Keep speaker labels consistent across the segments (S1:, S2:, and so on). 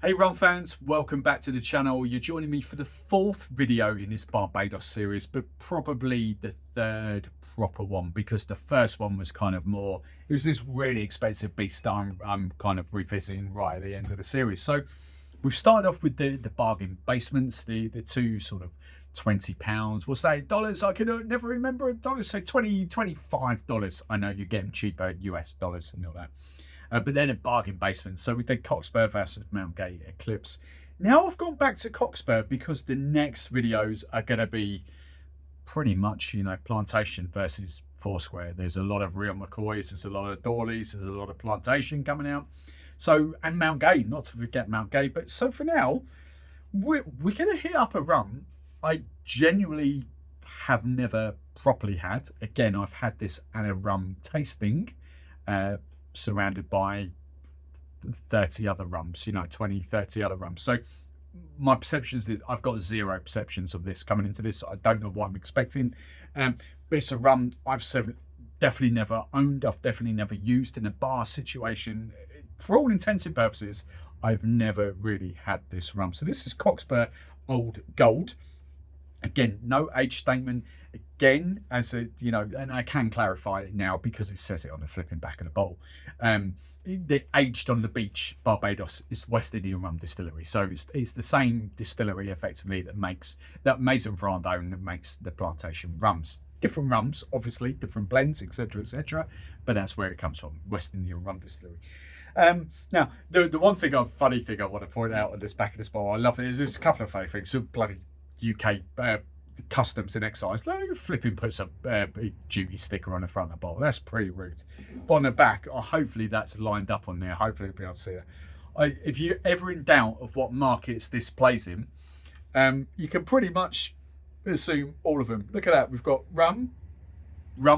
S1: Hey rum fans, welcome back to the channel. You're joining me for the fourth video in this Barbados series, but probably the third proper one because the first one was kind of more, it was this really expensive beast I'm kind of revisiting right at the end of the series. So we've started off with the bargain basements, the two sort of £20, we'll say dollars. I can never remember a dollar, so $25. I know you're getting cheaper US dollars and all that. But then a bargain basement. So we did Cockspur versus Mount Gay Eclipse. Now I've gone back to Cockspur because the next videos are going to be pretty much, you know, Plantation versus Foursquare. There's a lot of real McCoys, there's a lot of Dawleys, there's a lot of Plantation coming out. So, and Mount Gay, not to forget Mount Gay. But so for now, we're going to hit up a rum I genuinely have never properly had. Again, I've had this at a rum tasting, surrounded by 30 other rums, you know, 20, 30 other rums. So my perceptions is I've got zero perceptions of this coming into this. I don't know what I'm expecting. But it's a rum I've definitely never owned. I've definitely never used in a bar situation. For all intents and purposes, I've never really had this rum. So this is Cockspur Old Gold. Again, no age statement. Again, as a, you know, and I can clarify it now because it says it on the flipping back of the bottle. The aged on the beach Barbados is West Indian rum distillery, so it's the same distillery effectively that makes that Maison Vendôme that makes the Plantation rums. Different rums, obviously, different blends, etc., etc. But that's where it comes from, West Indian rum distillery. Now, the one thing, funny thing I want to point out on this back of this bottle, I love it, is there's a couple of funny things. So bloody UK customs and excise, like flipping puts a big duty sticker on the front of the bottle. That's pretty rude. But on the back, hopefully that's lined up on there. Hopefully you'll be able to see it. If you're ever in doubt of what markets this plays in, you can pretty much assume all of them. Look at that. We've got rum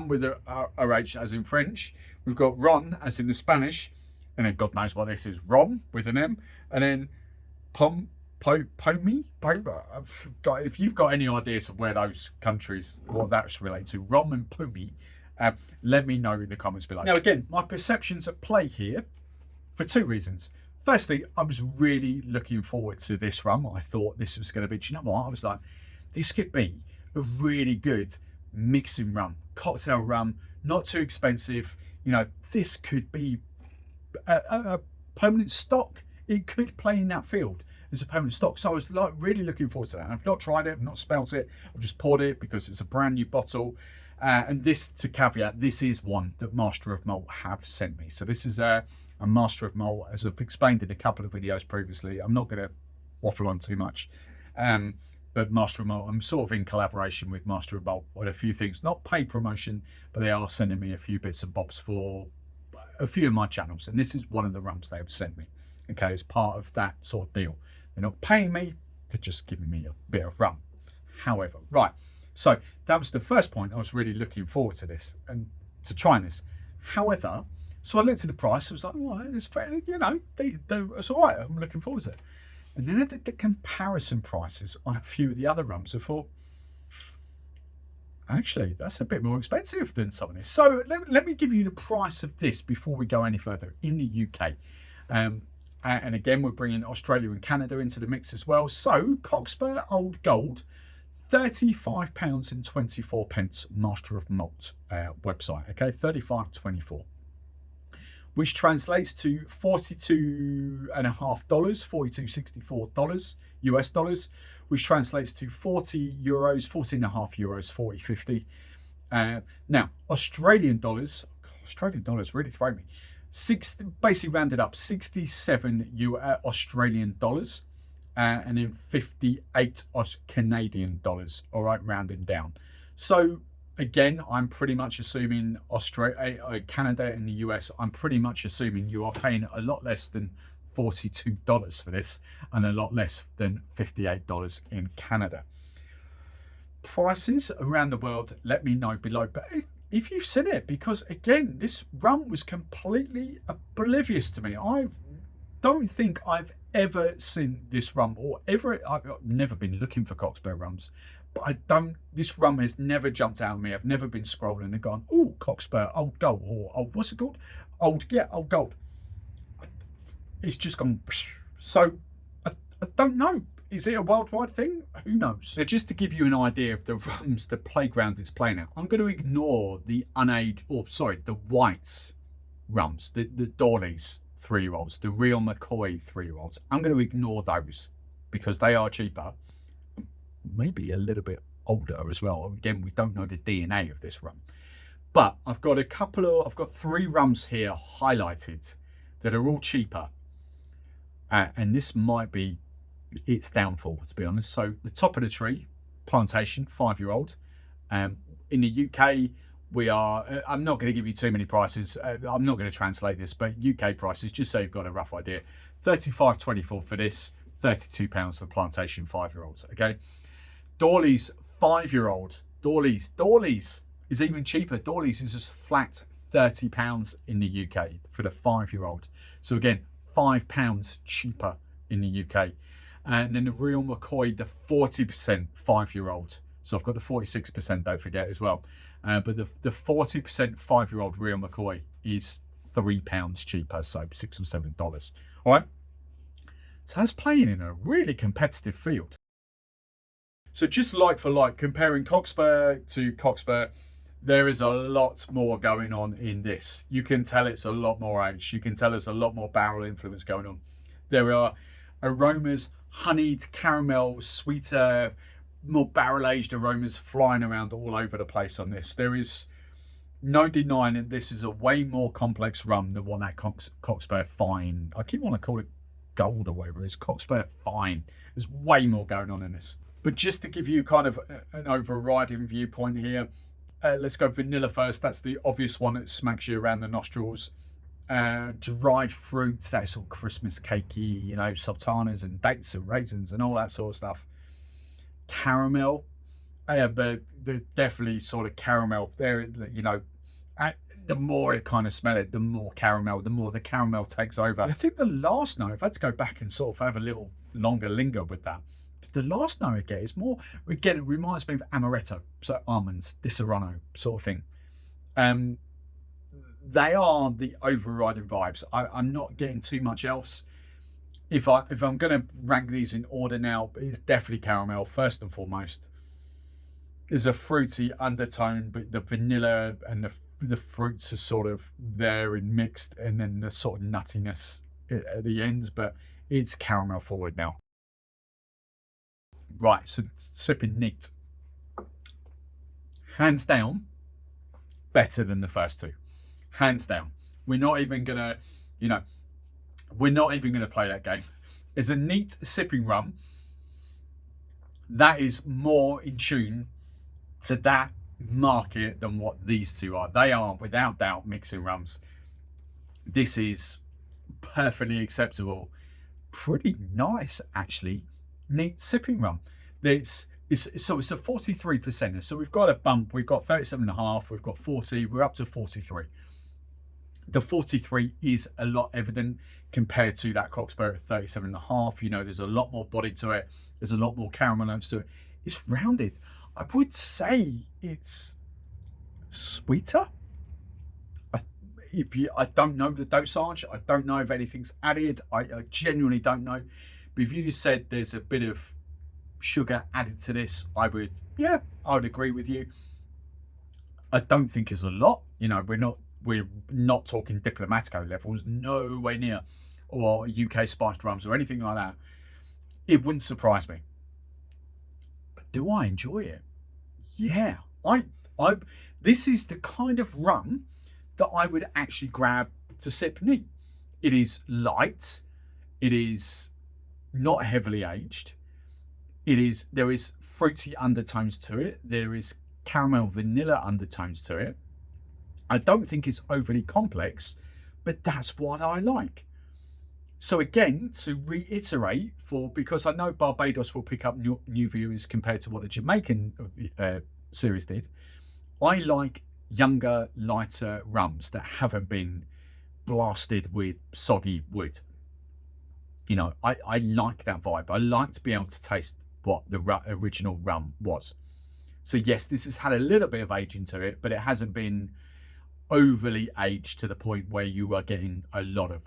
S1: with a RH as in French. We've got ron as in the Spanish, and then God knows what this is, rom with an M, and then PUREE. If you've got any ideas of where those countries, what that's related to, rum and PUREE, let me know in the comments below. Now again, my perceptions at play here for two reasons. Firstly, I was really looking forward to this rum. I thought this was going to be, do you know what? I was like, this could be a really good mixing rum, cocktail rum, not too expensive. You know, this could be a permanent stock. It could play in that field as a permanent stock. So I was like really looking forward to that. I've not tried it, I've not smelt it, I've just poured it because it's a brand new bottle. And this, to caveat, this is one that Master of Malt have sent me. So this is a Master of Malt, as I've explained in a couple of videos previously. I'm not going to waffle on too much. But Master of Malt, I'm sort of in collaboration with Master of Malt on a few things, not paid promotion, but they are sending me a few bits and bobs for a few of my channels. And this is one of the rums they have sent me. Okay, as part of that sort of deal. They're not paying me, they're just giving me a bit of rum. However, right, so that was the first point. I was really looking forward to this and to trying this. However, so I looked at the price, I was like, all right, it's fair, you know, it's all right, I'm looking forward to it. And then I did the comparison prices on a few of the other rums. I thought, actually, that's a bit more expensive than some of this. So let me give you the price of this before we go any further in the UK. And again, we're bringing Australia and Canada into the mix as well. So Cockspur Old Gold, £35.24 Master of Malt website. Okay, 35.24, which translates to $42.50, $42.64 US dollars, which translates to €40, €40.50, 40.50. Now Australian dollars really throw me. Basically rounded up 67 Australian dollars, and then 58 Canadian dollars. All right, rounding down. So again, I'm pretty much assuming Australia, Canada, and the US. I'm pretty much assuming you are paying a lot less than $42 for this, and a lot less than $58 in Canada. Prices around the world, let me know below. But if you've seen it, because again, this rum was completely oblivious to me. I don't think I've ever seen this rum, or ever, I've never been looking for Cockspur rums, but this rum has never jumped out at me. I've never been scrolling and gone, oh, Cockspur Old Gold, or what's it called? Old Gold. It's just gone. So I don't know. Is it a worldwide thing? Who knows? Now, just to give you an idea of the rums, the playground it's playing at, I'm going to ignore the the whites rums, the Dawley's 3-year-olds, the real McCoy 3-year-olds. I'm going to ignore those because they are cheaper, maybe a little bit older as well. Again, we don't know the DNA of this rum. But I've got I've got 3 rums here highlighted that are all cheaper. And this might be its downfall, to be honest. So the top of the tree, Plantation, 5-year-old. In the UK, we are, I'm not going to give you too many prices. I'm not going to translate this, but UK prices, just so you've got a rough idea. £35.24 for this, £32 for Plantation 5-year-olds. Okay. Dawley's 5-year-old. Dawley's is even cheaper. Dawley's is just flat £30 in the UK for the 5-year-old. So again, £5 cheaper in the UK. And then the real McCoy, the 40% 5-year-old. So I've got the 46%, don't forget as well. But the 40% 5-year-old real McCoy is £3 cheaper, so $6 or $7. All right. So that's playing in a really competitive field. So just like for like, comparing Cockspur to Cockspur, there is a lot more going on in this. You can tell it's a lot more aged. You can tell there's a lot more barrel influence going on. There are aromas, honeyed, caramel, sweeter, more barrel aged aromas flying around all over the place on this. There is no denying that this is a way more complex rum than what that Cockspur Fine. I keep wanting to call it gold or whatever it is. Cockspur Fine. There's way more going on in this. But just to give you kind of an overriding viewpoint here, let's go vanilla first. That's the obvious one that smacks you around the nostrils. Dried fruits, that sort of Christmas cakey, you know, sultanas and dates and raisins and all that sort of stuff. Caramel, but there's definitely sort of caramel there, you know. The more it kind of smell it, the more caramel, the more the caramel takes over. I think the last note, if I had to go back and sort of have a little longer linger with that, the last note I get is more, again, it reminds me of amaretto, so almonds, Di Serrano sort of thing. They are the overriding vibes. I'm not getting too much else. If I'm going to rank these in order now, it's definitely caramel first and foremost. There's a fruity undertone, but the vanilla and the fruits are sort of there and mixed, and then the sort of nuttiness at the ends, but it's caramel forward now. Right, so sipping neat. Hands down, better than the first two. Hands down. We're not even gonna, you know, we're not even gonna play that game. It's a neat sipping rum that is more in tune to that market than what these two are. They are without doubt mixing rums. This is perfectly acceptable, pretty nice actually, neat sipping rum. So it's a 43%. So we've got a bump. We've got 37.5. We've got 40. We're up to 43. The 43 is a lot evident compared to that Cockspur at 37.5. You know, there's a lot more body to it. There's a lot more caramel notes to it. It's rounded. I would say it's sweeter. I don't know the dosage. I don't know if anything's added. I genuinely don't know. But if you just said there's a bit of sugar added to this, I would agree with you. I don't think it's a lot. You know, we're not talking Diplomatico levels, nowhere near, or UK spiced rums or anything like that. It wouldn't surprise me. But do I enjoy it? Yeah. This is the kind of rum that I would actually grab to sip neat. It is light. It is not heavily aged. There is fruity undertones to it. There is caramel vanilla undertones to it. I don't think it's overly complex, but that's what I like. So again, to reiterate, because I know Barbados will pick up new viewers compared to what the Jamaican series did, I like younger, lighter rums that haven't been blasted with soggy wood. You know, I like that vibe. I like to be able to taste what the original rum was. So yes, this has had a little bit of age into it, but it hasn't been overly aged to the point where you are getting a lot of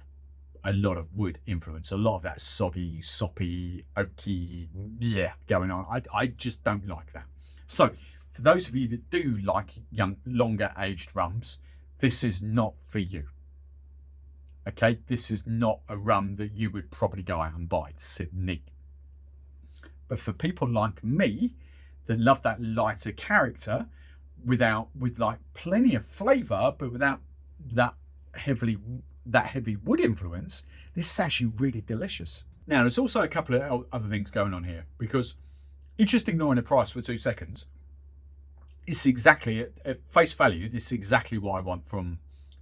S1: a lot of wood influence, a lot of that soggy, soppy, oaky, yeah, going on. I just don't like that. So for those of you that do like longer aged rums, this is not for you. Okay, this is not a rum that you would probably go out and buy. It's neat. But for people like me that love that lighter character, with like plenty of flavour, but without that heavy wood influence, this is actually really delicious. Now, there's also a couple of other things going on here, because just ignoring the price for 2 seconds, it's exactly at face value, this is exactly what I want from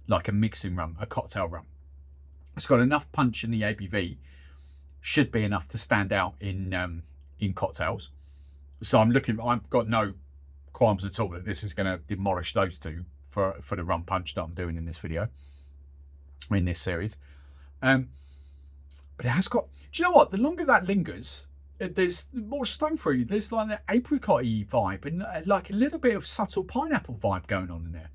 S1: like a mixing rum, a cocktail rum. It's got enough punch in the ABV, should be enough to stand out in cocktails. So I've got no qualms at all that this is going to demolish those two for the rum punch that I'm doing in this video, in this series. But it has got, do you know what? The longer that lingers, there's more stone fruit. There's like an apricot-y vibe and like a little bit of subtle pineapple vibe going on in there.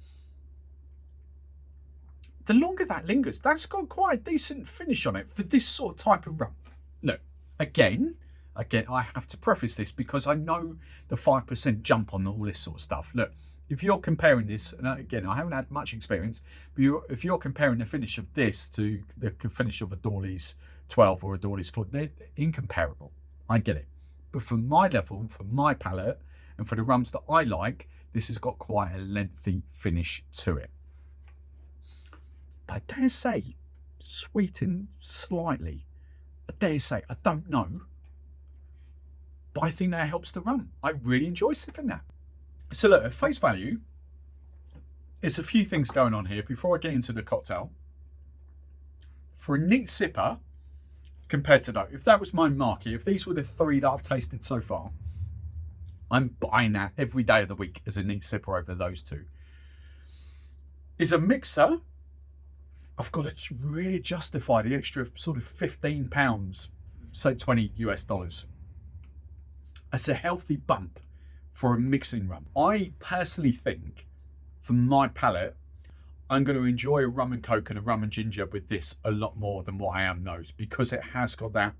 S1: The longer that lingers, that's got quite a decent finish on it for this sort of type of rum. Look, again, I have to preface this because I know the 5% jump on all this sort of stuff. Look, if you're comparing this, and again, I haven't had much experience, but if you're comparing the finish of this to the finish of a Dawley's 12 or a Dawley's 4, they're incomparable. I get it. But for my level, for my palate, and for the rums that I like, this has got quite a lengthy finish to it. I dare say, sweetened slightly. I dare say, I don't know. But I think that helps the rum. I really enjoy sipping that. So look, at face value, there's a few things going on here before I get into the cocktail. For a neat sipper, compared to that, if that was my market, if these were the 3 that I've tasted so far, I'm buying that every day of the week as a neat sipper over those 2. Is a mixer, I've got to really justify the extra sort of £15, say $20 US. That's a healthy bump for a mixing rum. I personally think, for my palate, I'm going to enjoy a rum and coke and a rum and ginger with this a lot more than what I am those, because it has got the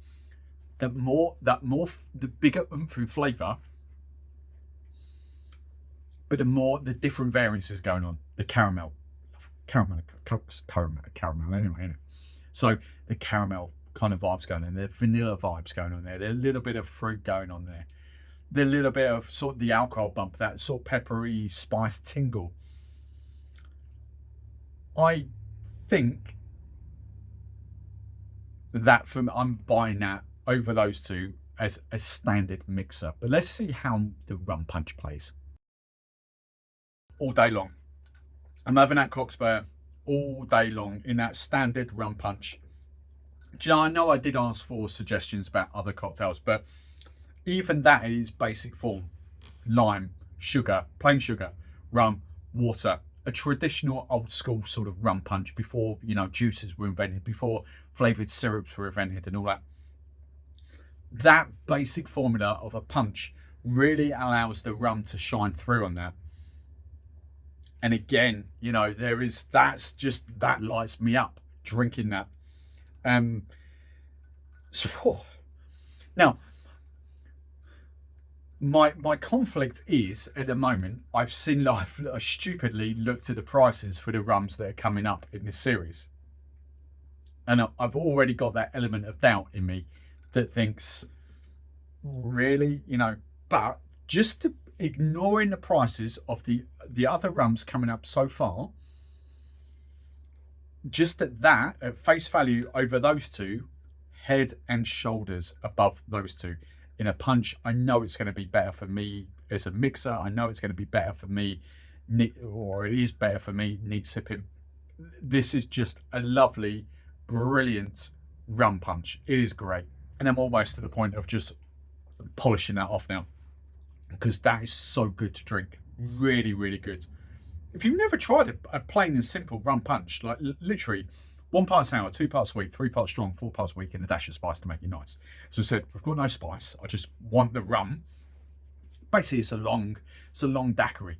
S1: bigger oomph in flavour, but the different variances going on. The caramel anyway. So the caramel kind of vibes going on there, vanilla vibes going on there, there's a little bit of fruit going on there, the little bit of sort of the alcohol bump, that sort of peppery spice tingle. I think that I'm buying that over those 2 as a standard mixer. But let's see how the rum punch plays. All day long, I'm having that Cockspur all day long in that standard rum punch. Do you know, I know I did ask for suggestions about other cocktails, but even that is basic form: lime, sugar, plain sugar, rum, water. A traditional old school sort of rum punch before, you know, juices were invented, before flavoured syrups were invented and all that. That basic formula of a punch really allows the rum to shine through on that. And again, you know, that lights me up drinking that. Now, my conflict is, at the moment, I've stupidly looked at the prices for the rums that are coming up in this series, and I've already got that element of doubt in me that thinks, really, you know. But just ignoring the prices of the other rums coming up so far, just at face value over those 2, head and shoulders above those 2. In a punch, I know it's going to be better for me as a mixer. I know it's going to be better for me, or it is better for me neat sipping. This is just a lovely, brilliant rum punch. It is great. And I'm almost to the point of just polishing that off now, because that is so good to drink. Really, really good. If you've never tried a plain and simple rum punch, like literally 1 part sour, 2 parts sweet, 3 parts strong, 4 parts weak, and a dash of spice to make it nice. So I said, I've got no spice. I just want the rum. Basically, it's a long daiquiri,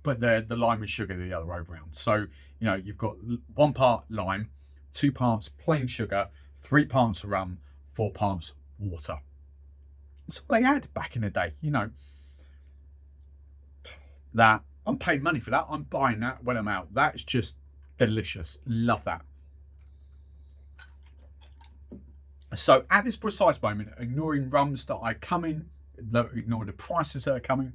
S1: but the lime and sugar the other way around. So, you know, you've got 1 part lime, 2 parts plain sugar, 3 parts rum, 4 parts water. That's all they had back in the day, you know. That, I'm paying money for that. I'm buying that when I'm out. That's just delicious. Love that. So at this precise moment, ignoring rums that are coming, ignore the prices that are coming,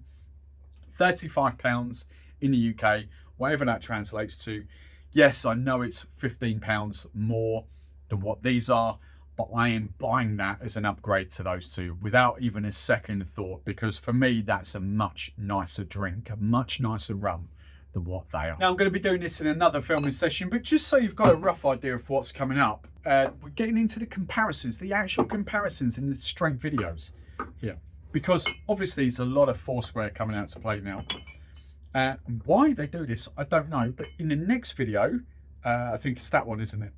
S1: £35 in the UK, whatever that translates to. Yes, I know it's £15 more than what these are, but I am buying that as an upgrade to those two without even a second thought, because for me, that's a much nicer drink, a much nicer rum than what they are. Now, I'm going to be doing this in another filming session, but just so you've got a rough idea of what's coming up, we're getting into the comparisons, the actual comparisons in the strength videos here, because obviously there's a lot of Foursquare coming out to play now. Why they do this, I don't know, but in the next video, I think it's that one, isn't it?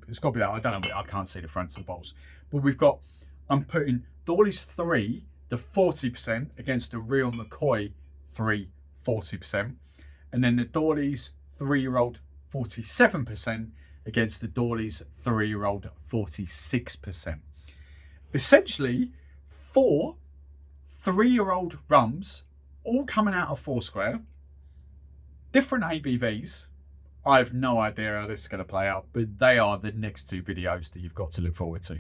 S1: It's got to be that. I don't know, I can't see the fronts of the bottles, but we've got, I'm putting Dawley's 3, the 40% against the Real McCoy 3, 40%, and then the Dawley's 3-year-old 47% against the Dawley's 3-year-old 46%. Essentially, 4 3-year-old rums, all coming out of Foursquare, different ABVs. I have no idea how this is going to play out, but they are the next 2 videos that you've got to look forward to.